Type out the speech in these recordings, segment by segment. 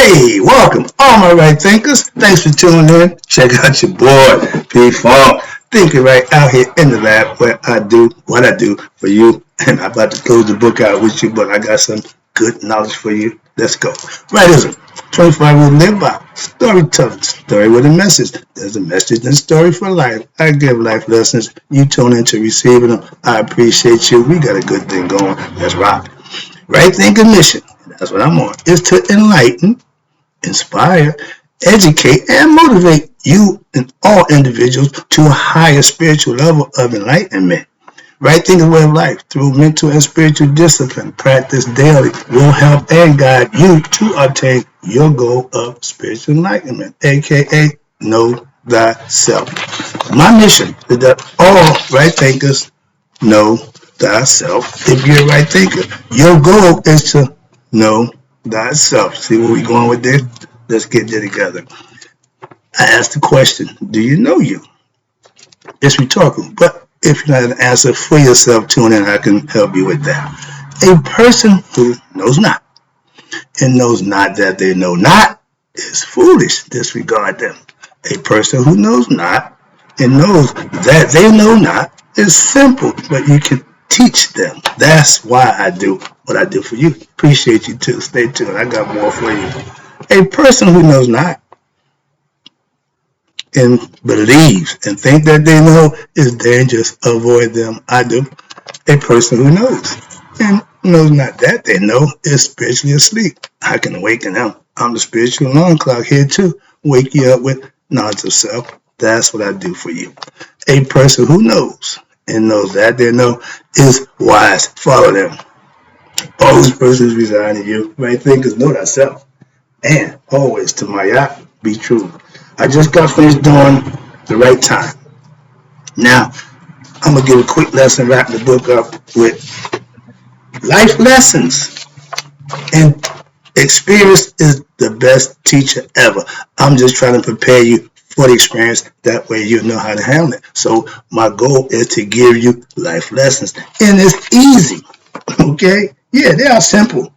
Hey, welcome, all my right thinkers. Thanks for tuning in. Check out your boy, P-Funk, thinking right out here in the lab where I do what I do for you. And I'm about to close the book out with you, but I got some good knowledge for you. Let's go. Rightism. 25 will live by. Storytelling. Story with a message. There's a message and story for life. I give life lessons. You tune into receiving them. I appreciate you. We got a good thing going. Let's rock. Right thinking mission. That's what I'm on. Is to enlighten, inspire, educate, and motivate you and all individuals to a higher spiritual level of enlightenment. Right thinking way of life through mental and spiritual discipline, practice daily, will help and guide you to obtain your goal of spiritual enlightenment, aka know thyself. My mission is that all right thinkers know thyself. If you're a right thinker, your goal is to know thyself. See where we going with this? Let's get there together. I asked the question, do you know you? It's rhetorical, but if you have an answer for yourself, tune in. I can help you with that. A person who knows not and knows not that they know not is foolish. Disregard them. A person who knows not and knows that they know not is simple, but you can teach them. That's why I do what I do for you. Appreciate you too. Stay tuned. I got more for you. A person who knows not and believes and think that they know is dangerous. Avoid them. I do. A person who knows and knows not that they know is spiritually asleep. I can awaken them. I'm the spiritual alarm clock here too. Wake you up with knowledge of self. That's what I do for you. A person who knows and knows that they know is wise. Follow them. All those persons reside in you. Right thinkers know thyself. And always to my yacht, be true. I just got finished doing the right time. Now, I'm going to give a quick lesson, wrap the book up with life lessons. And experience is the best teacher ever. I'm just trying to prepare you for the experience. That way you know how to handle it. So my goal is to give you life lessons. And it's easy. Okay? Yeah, they are simple,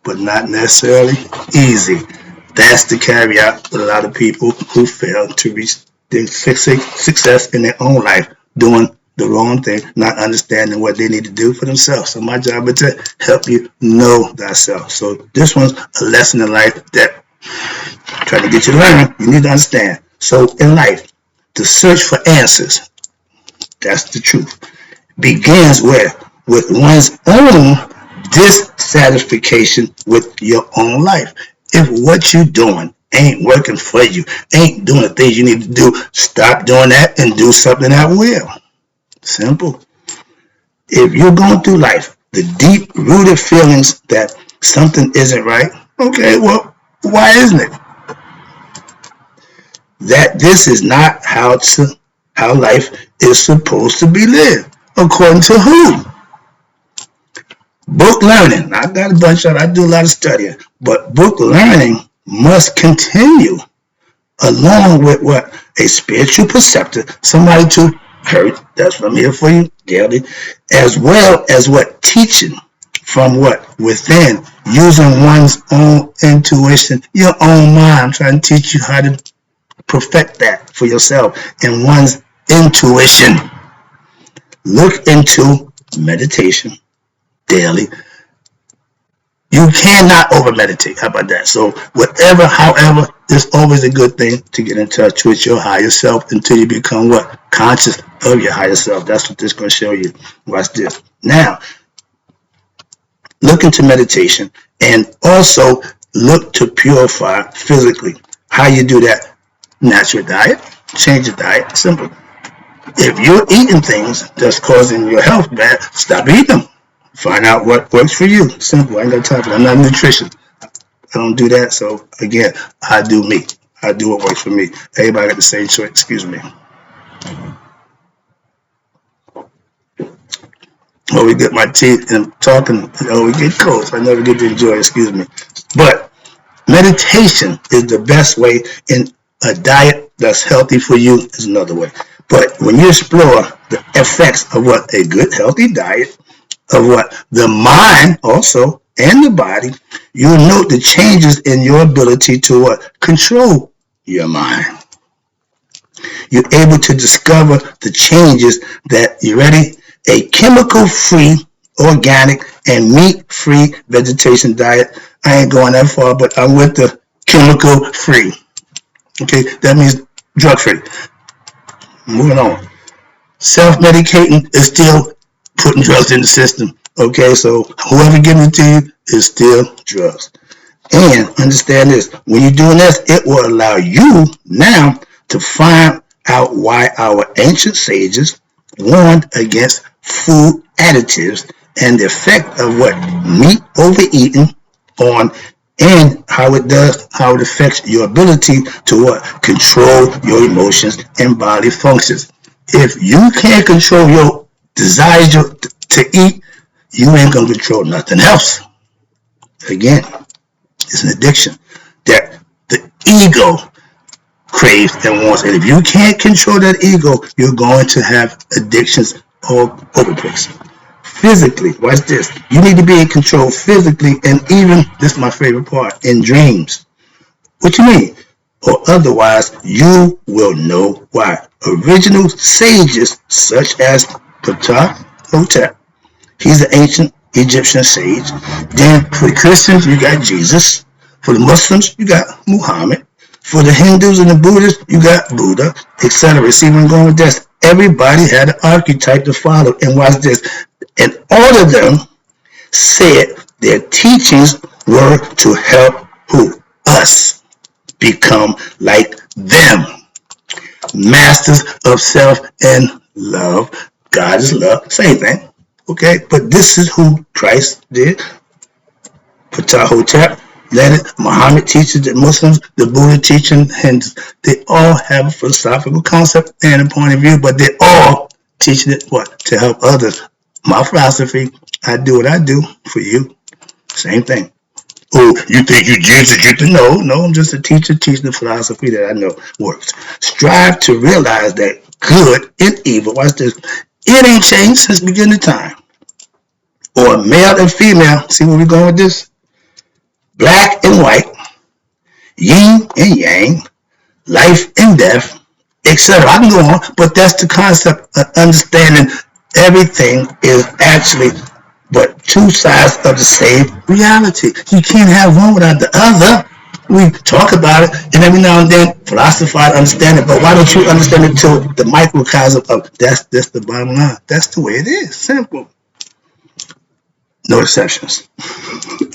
but not necessarily easy. That's the caveat with a lot of people who fail to reach their success in their own life, doing the wrong thing, not understanding what they need to do for themselves. So my job is to help you know thyself. So this one's a lesson in life that I try to get you to learn. You need to understand. So in life, the search for answers, that's the truth, begins where? With one's own dissatisfaction with your own life. If what you're doing ain't working for you, ain't doing the things you need to do, stop doing that and do something that will. Simple. If you're going through life, the deep-rooted feelings that something isn't right, okay, well, why isn't it? That this is not how life is supposed to be lived. According to who? Book learning. I got a bunch of it. I do a lot of studying. But book learning must continue along with what? A spiritual perceptor, somebody to hurt. That's what I'm here for you daily. As well as what? Teaching from what? Within. Using one's own intuition, your own mind. I'm trying to teach you how to perfect that for yourself and one's intuition. Look into meditation daily. You cannot over meditate. How about that? So whatever, however, it's always a good thing to get in touch with your higher self until you become what? Conscious of your higher self. That's what this is going to show you. Watch this. Now, look into meditation and also look to purify physically. How you do that? Natural diet. Change your diet. Simple. If you're eating things that's causing your health bad, stop eating them. Find out what works for you. Simple. I ain't got time for that. I'm not a nutrition. I don't do that. So again, I do me. I do what works for me. Everybody got the same choice. Excuse me. Oh, we get my teeth and I'm talking. We get cold. So I never get to enjoy it. Excuse me. But meditation is the best way, and a diet that's healthy for you is another way. But when you explore the effects of what a good healthy diet, of what the mind also and the body, you'll note the changes in your ability to what? Control your mind. You're able to discover the changes that, you ready? A chemical-free, organic, and meat-free vegetation diet. I ain't going that far, but I'm with the chemical-free. Okay, that means drug-free. Moving on. Self-medicating is still putting drugs in the system. Okay, so whoever giving it to you is still drugs. And understand this, when you're doing this, it will allow you now to find out why our ancient sages warned against food additives and the effect of what meat overeating on, and how it affects your ability to what? Control your emotions and bodily functions. If you can't control your desires to eat, you ain't gonna control nothing else. Again, it's an addiction that the ego craves and wants. And if you can't control that ego, you're going to have addictions all over the place. Physically, watch this. You need to be in control physically, and even, this is my favorite part, in dreams. What you mean? Or otherwise, you will know why. Original sages such as Ptah, he's an ancient Egyptian sage. Then for the Christians, you got Jesus. For the Muslims, you got Muhammad. For the Hindus and the Buddhists, you got Buddha, etc. See where I'm going with this? Everybody had an archetype to follow. And watch this. And all of them said their teachings were to help who? Us become like them. Masters of self and love. God is love. Same thing. Okay? But this is who Christ did. Ptah, let it. Muhammad teaches the Muslims, the Buddha teaching Hindus. They all have a philosophical concept and a point of view, but they all teaching it what? To help others. My philosophy, I do what I do for you. Same thing. Oh, you think you Jesus? You think no, I'm just a teacher teaching the philosophy that I know works. Strive to realize that good and evil, watch this, it ain't changed since the beginning of time. Or male and female, see where we're going with this? Black and white, yin and yang, life and death, etc. I can go on, but that's the concept of understanding everything is actually but two sides of the same reality. You can't have one without the other. We talk about it, and every now and then philosophize, understand it, but why don't you understand it till the microcosm of that's the bottom line. That's the way it is. Simple. No exceptions.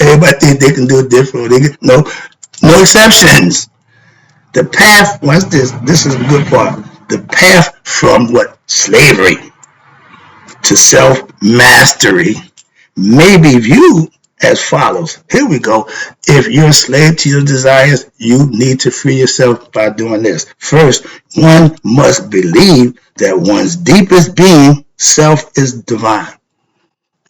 Everybody think they can do it different. No exceptions. The path, watch this. This is the good part. The path from what? Slavery to self-mastery may be viewed as follows. Here we go. If you're a slave to your desires, you need to free yourself by doing this. First, one must believe that one's deepest being, self, is divine.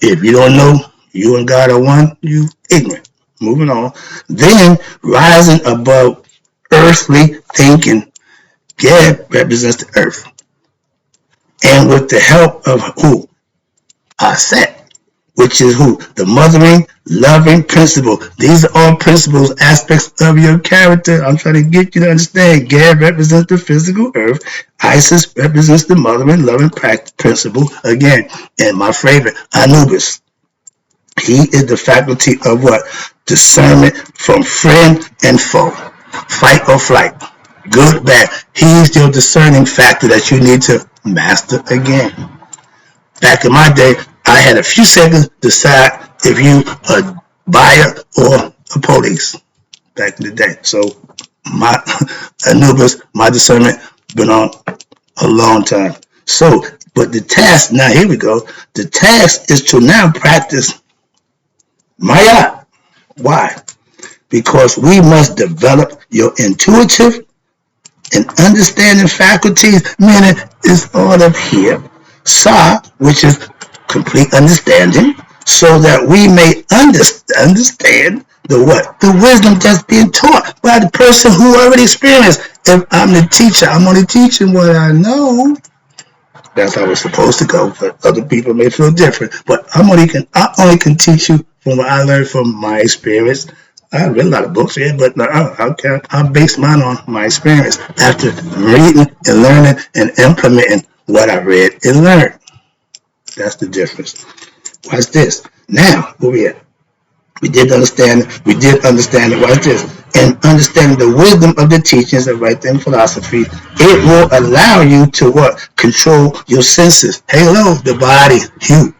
If you don't know you and God are one, you ignorant. Moving on. Then, rising above earthly thinking, God represents the earth. And with the help of who? Aset, which is who? The mothering, loving principle. These are all principles, aspects of your character. I'm trying to get you to understand. Gad represents the physical earth. Isis represents the mothering, loving principle. Again, and my favorite, Anubis. He is the faculty of what? Discernment from friend and foe. Fight or flight. Good, bad. He's your discerning factor that you need to master again. Back in my day, I had a few seconds to decide if you a buyer or a police. Back in the day. So my Anubis, my discernment been on a long time. So, but the task, now here we go. The task is to now practice Maya. Why? Because we must develop your intuitive and understanding faculties, meaning it's all up here. Sa, which is complete understanding, so that we may understand the what? The wisdom that's being taught by the person who already experienced. If I'm the teacher, I'm only teaching what I know. That's how it's supposed to go, but other people may feel different. But I only can teach you from what I learned from my experience. I read a lot of books, yeah, but I base mine on my experience after reading and learning and implementing what I read and learned. That's the difference. Watch this. Now, where we at? We did understand it. Watch this. And understanding the wisdom of the teachings of right and philosophy, it will allow you to what? Control your senses. Hello, the body, you.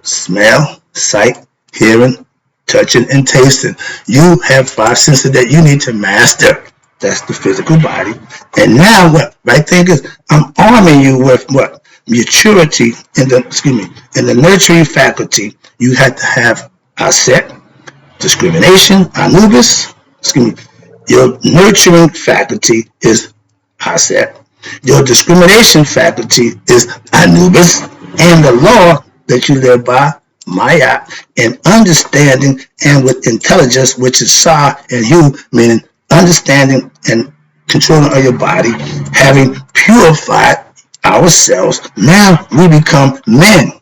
Smell, sight, hearing, touching, and tasting. You have 5 senses that you need to master. That's the physical body. And now what? Right thing is, I'm arming you with what? Maturity in the nurturing faculty. You have to have asset, discrimination, anubis. Your nurturing faculty is asset. Your discrimination faculty is anubis, and the law that you live by, maya, and understanding and with intelligence, which is sa and hu, meaning understanding and controlling of your body, having purified ourselves. Now we become men.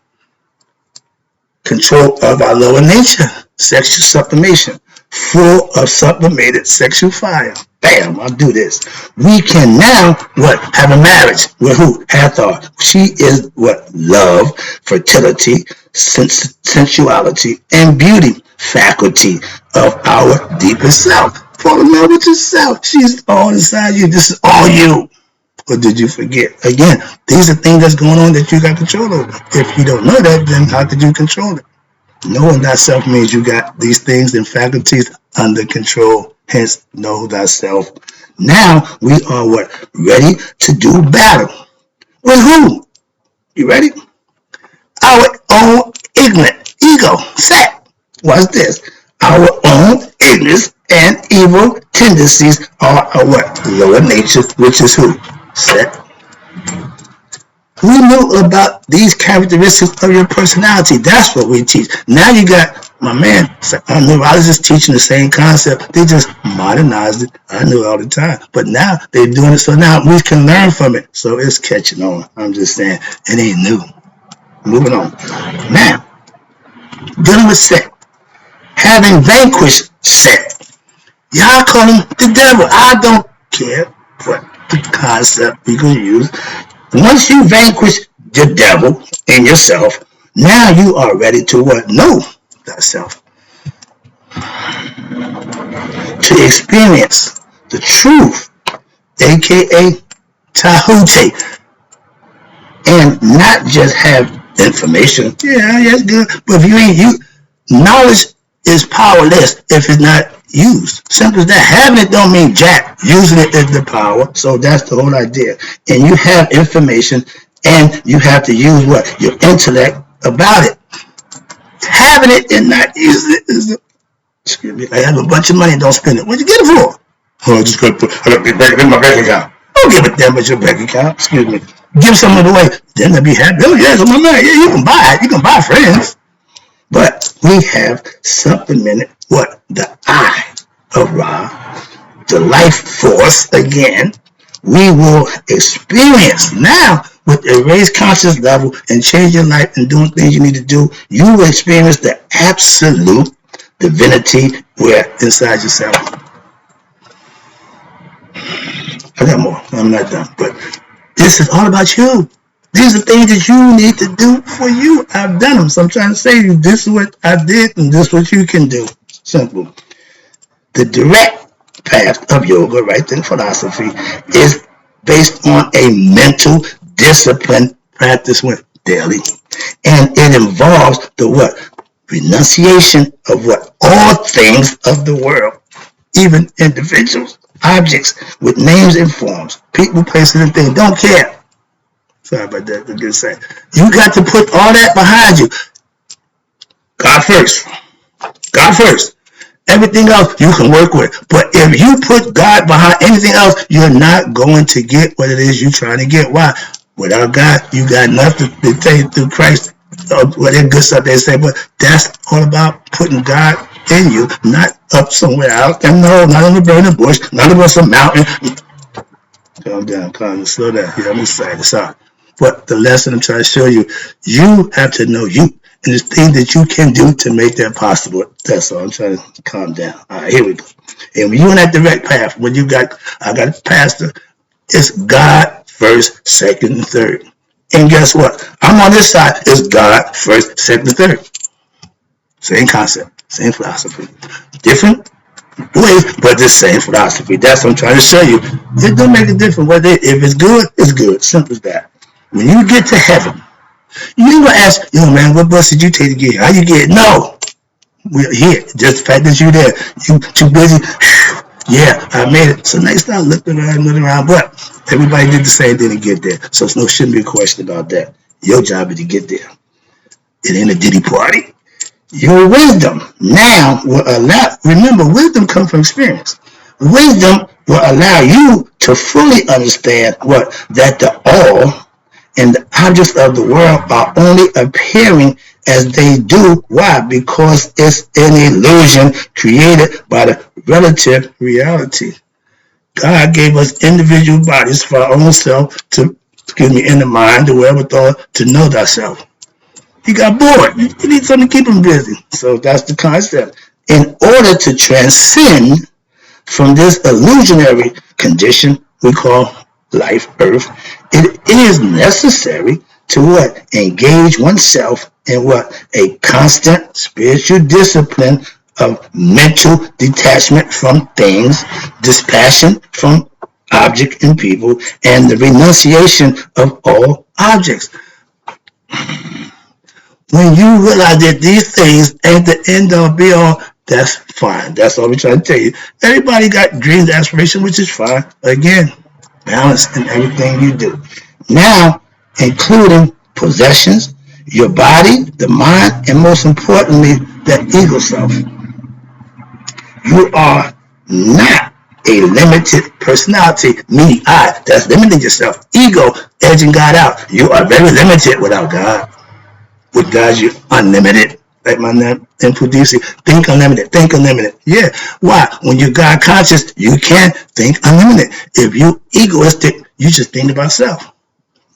Control of our lower nature, sexual sublimation, full of sublimated sexual fire. Bam, I'll do this. We can now, what? Have a marriage with who? Hathor. She is what? Love, fertility, sensuality, and beauty, faculty of our deepest self. Fall in love with yourself. She's all inside you. This is all you. Or did you forget? Again, these are things that's going on that you got control over. If you don't know that, then how could you control it? Knowing thyself means you got these things and faculties under control. Hence, know thyself. Now we are what? Ready to do battle. With who? You ready? Our own ignorant ego set. What's this? Our own ignorance and evil tendencies are our what? Lower nature, which is who? Set. We know about these characteristics of your personality. That's what we teach. Now you got my man, a neurologist teaching the same concept. They just modernized it. I knew it all the time. But now they're doing it so now we can learn from it. So it's catching on. I'm just saying it ain't new. Moving on. Now, dealing with Set. Having vanquished Set. Y'all call him the devil. I don't care what the concept we can use. Once you vanquish the devil in yourself, now you are ready to what? Know thyself. To experience the truth, aka Tahuti, and not just have information. Yeah, that's good. But if you ain't knowledge is powerless if it's not used. Simple as that. Having it don't mean jack. Using it is the power. So that's the whole idea. And you have information and you have to use what? Your intellect about it. Having it and not using it is the, excuse me, I have a bunch of money and don't spend it. What'd you get it for? Oh, I just got to put it in my bank account. Don't give it that much your bank account. Excuse me. Give some of it away. Then they'll be happy. Oh, yeah, so my man, yeah, you can buy it. You can buy friends. But we have supplemented what? The I of Ra, the life force again. We will experience now with a raised conscious level and changing life and doing things you need to do. You will experience the absolute divinity where inside yourself. I got more. I'm not done. But this is all about you. These are things that you need to do for you. I've done them. So I'm trying to say to you, this is what I did and this is what you can do. Simple. The direct path of yoga, right, in philosophy, is based on a mental discipline practice with daily. And it involves the what? Renunciation of what? All things of the world. Even individuals, objects with names and forms, people, places, and things. Don't care. Sorry about that. I'm just saying. You got to put all that behind you. God first. God first. Everything else you can work with. But if you put God behind anything else, you're not going to get what it is you're trying to get. Why? Without God, you got nothing to take through Christ. Well, that good stuff they say, but that's all about putting God in you, not up somewhere else. And no, not on the burning bush, not on some mountain. Calm down, slow down. Yeah, I'm excited. Sorry. But the lesson I'm trying to show you, you have to know you. and the things that you can do to make that possible. That's all. I'm trying to calm down. All right, here we go. And when you're on that direct path, when I got a pastor, it's God first, second, and third. And guess what? I'm on this side. It's God first, second, and third. Same concept, same philosophy. Different ways, but the same philosophy. That's what I'm trying to show you. It don't make a difference whether if it's good, it's good. Simple as that. When you get to heaven, you ain't gonna ask, yo man, what bus did you take to get here? How you get it? No. We're here. Just the fact that you're there. You too busy. Yeah, I made it. So next time, looking around, but everybody did the same thing to get there. So shouldn't be a question about that. Your job is to get there. It ain't a diddy party. Your wisdom now will allow, remember, wisdom comes from experience. Wisdom will allow you to fully understand that the all and the objects of the world are only appearing as they do. Why? Because it's an illusion created by the relative reality. God gave us individual bodies for our own self in the mind, the wherewithal to know thyself. He got bored. You need something to keep him busy. So that's the concept. In order to transcend from this illusionary condition we call life, earth, it is necessary to engage oneself in a constant spiritual discipline of mental detachment from things, dispassion from object and people, and the renunciation of all objects. When you realize that these things ain't the end all be all, that's fine. That's all we're trying to tell you. Everybody got dreams, aspirations, which is fine. Again, balance in everything you do. Now, including possessions, your body, the mind, and most importantly, that ego self. You are not a limited personality, meaning I. That's limiting yourself. Ego, edging God out. You are very limited without God. With God, you're unlimited. Like my name in Pudisi, think unlimited, think unlimited. Yeah. Why? When you're God conscious, you can think unlimited. If you egoistic, you just think about self.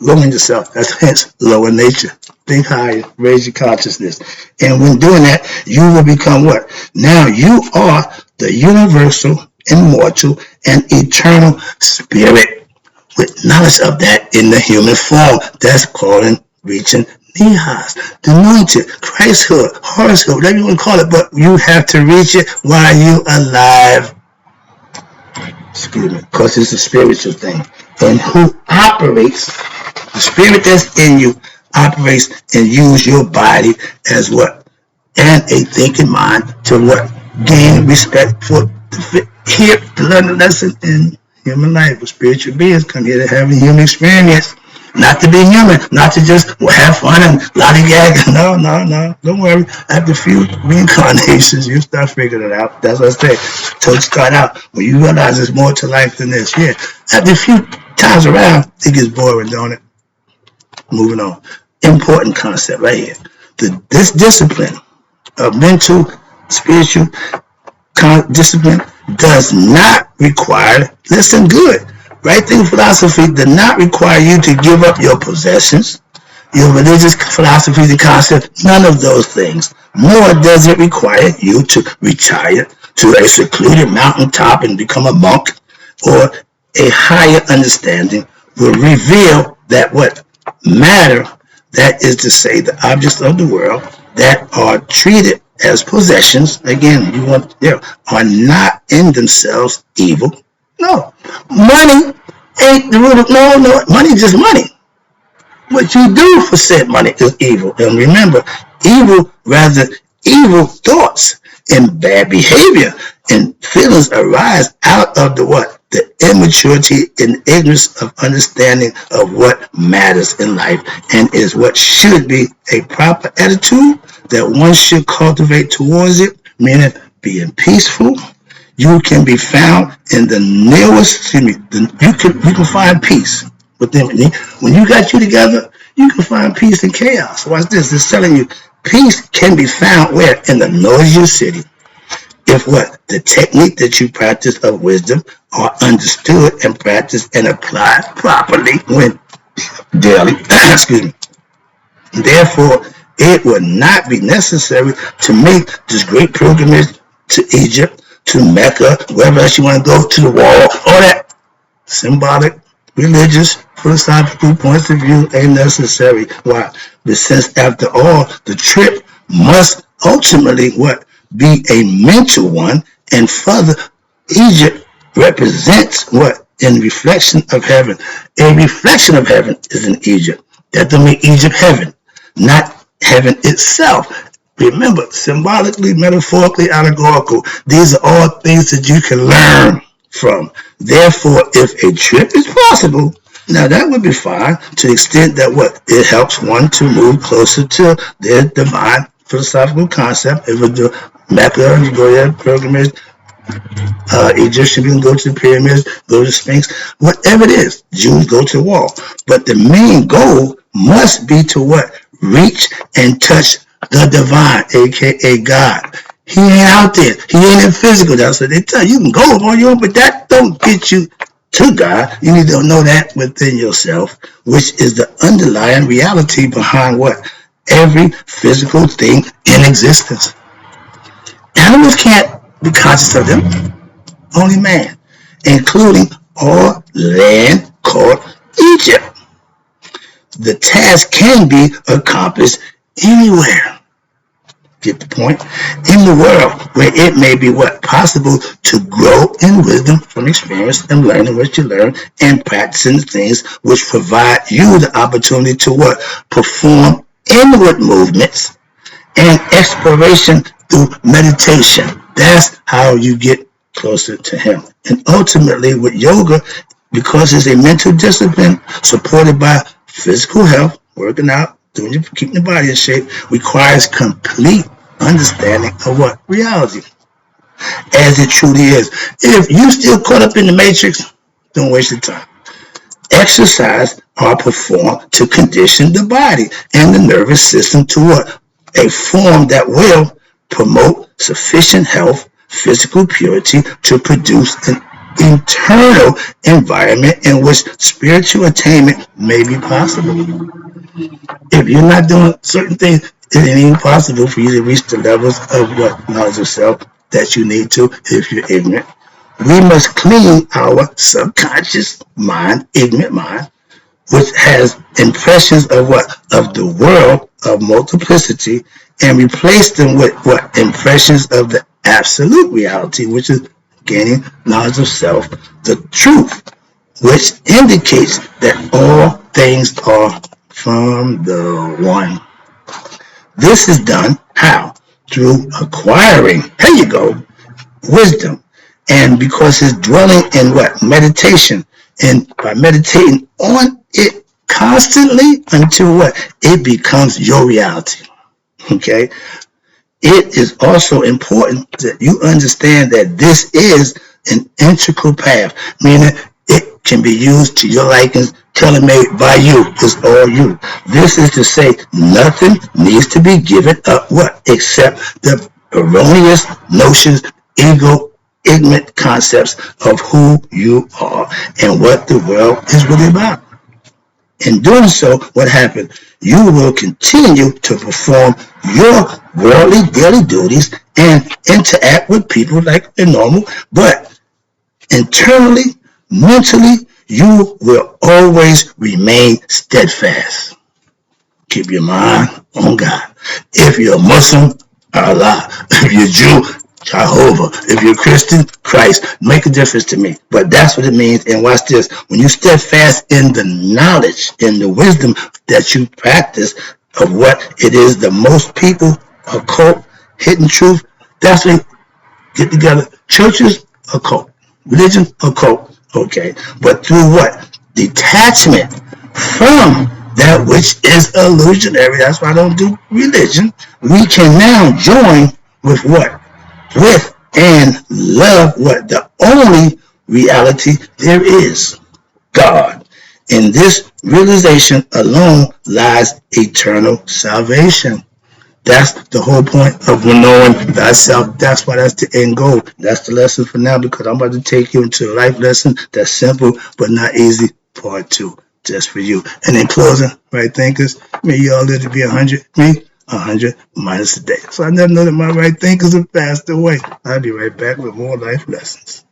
Lowering yourself. That's hence lower nature. Think higher, raise your consciousness. And when doing that, you will become what? Now you are the universal, immortal, and eternal spirit with knowledge of that in the human form. That's called reaching Nihas, the anointed, Christhood, horsehood, whatever you want to call it, but you have to reach it while you're alive. Excuse me, because it's a spiritual thing. And who operates, the spirit that's in you operates and use your body as and a thinking mind to gain respect for here to learn the lesson in human life. Spiritual beings come here to have a human experience. Not to be human, not to just have fun and lollygag. No. Don't worry. After a few reincarnations, you start figuring it out. That's what I say. So start out when you realize there's more to life than this. Yeah. After a few times around, it gets boring, don't it? Moving on. Important concept right here. This discipline of mental, spiritual discipline does not require, listen good, right thing philosophy does not require you to give up your possessions, your religious philosophies and concepts, none of those things. Nor does it require you to retire to a secluded mountaintop and become a monk, or a higher understanding will reveal that matter, that is to say the objects of the world that are treated as possessions, again, are not in themselves evil. No, money ain't the root of, no, money is just money. What you do for said money is evil. And remember, evil thoughts and bad behavior and feelings arise out of the immaturity and ignorance of understanding of what matters in life, and is what should be a proper attitude that one should cultivate towards it, meaning being peaceful. You can be found in the newest, you can find peace within. When you got you together, you can find peace in chaos. Watch this. It's telling you peace can be found where? In the noisiest city. If the technique that you practice of wisdom are understood and practiced and applied properly when daily, excuse me. Therefore, it would not be necessary to make this great pilgrimage to Egypt, to Mecca, wherever else you want to go, to the wall, all that symbolic, religious, philosophical points of view ain't necessary. Why? But since after all, the trip must ultimately what? Be a mental one, and further, Egypt represents what? In reflection of heaven. A reflection of heaven is in Egypt. That don't make Egypt heaven, not heaven itself. Remember, symbolically, metaphorically, allegorical, these are all things that you can learn from. Therefore, if a trip is possible, now that would be fine to the extent that what? It helps one to move closer to their divine philosophical concept. If it's the Mecca, you go there, pilgrimage, Egyptian, you can go to the pyramids, go to the Sphinx, whatever it is, Jews go to the wall. But the main goal must be to what? Reach and touch the divine, aka God. He ain't out there. He ain't in physical. That's what they tell you. You can go on your own, but that don't get you to God. You need to know that within yourself, which is the underlying reality behind what? Every physical thing in existence. Animals can't be conscious of them. Only man, including all land called Egypt. The task can be accomplished anywhere. Get the point? In the world where it may be what? Possible to grow in wisdom from experience and learning what you learn and practicing things which provide you the opportunity to what? Perform inward movements and exploration through meditation. That's how you get closer to him. And ultimately with yoga, because it's a mental discipline supported by physical health, working out, keeping the body in shape, requires complete understanding of what? Reality. As it truly is. If you still caught up in the matrix, don't waste your time. Exercise are performed to condition the body and the nervous system to what? A form that will promote sufficient health, physical purity to produce an internal environment in which spiritual attainment may be possible. If you're not doing certain things, it ain't even possible for you to reach the levels of what? Knowledge of self that you need to if you're ignorant. We must clean our subconscious mind, ignorant mind, which has impressions of what? Of the world of multiplicity, and replace them with what? Impressions of the absolute reality, which is gaining knowledge of self, the truth, which indicates that all things are from the one. This is done how? Through acquiring, there you go, wisdom. And because it's dwelling in what? Meditation. And by meditating on it constantly until what? It becomes your reality. Okay? It is also important that you understand that this is an integral path, meaning it can be used to your likings, tailor-made by you. It's all you. This is to say nothing needs to be given up, what? Except the erroneous notions, ego, ignorant concepts of who you are and what the world is really about. In doing so, what happened? You will continue to perform your worldly daily duties and interact with people like they're normal, but internally, mentally, you will always remain steadfast. Keep your mind on God. If you're a Muslim, Allah. If you're a Jew, Jehovah. If you're a Christian, Christ. Make a difference to me. But that's what it means. And watch this. When you steadfast in the knowledge, in the wisdom that you practice of what it is the most people occult, hidden truth, that's when get together. Churches, occult. Religion, occult. Okay. But through what? Detachment from that which is illusionary. That's why I don't do religion. We can now join with what? With and love what? The only reality there is, God. In this realization alone lies eternal salvation. That's the whole point of knowing thyself. That's why that's the end goal. That's the lesson for now, because I'm about to take you into a life lesson that's simple but not easy, part 2, just for you. And in closing, right thinkers, may you all live to be 100. Me, 100 minus a day. So I never know that my right thinkers have passed away. I'll be right back with more life lessons.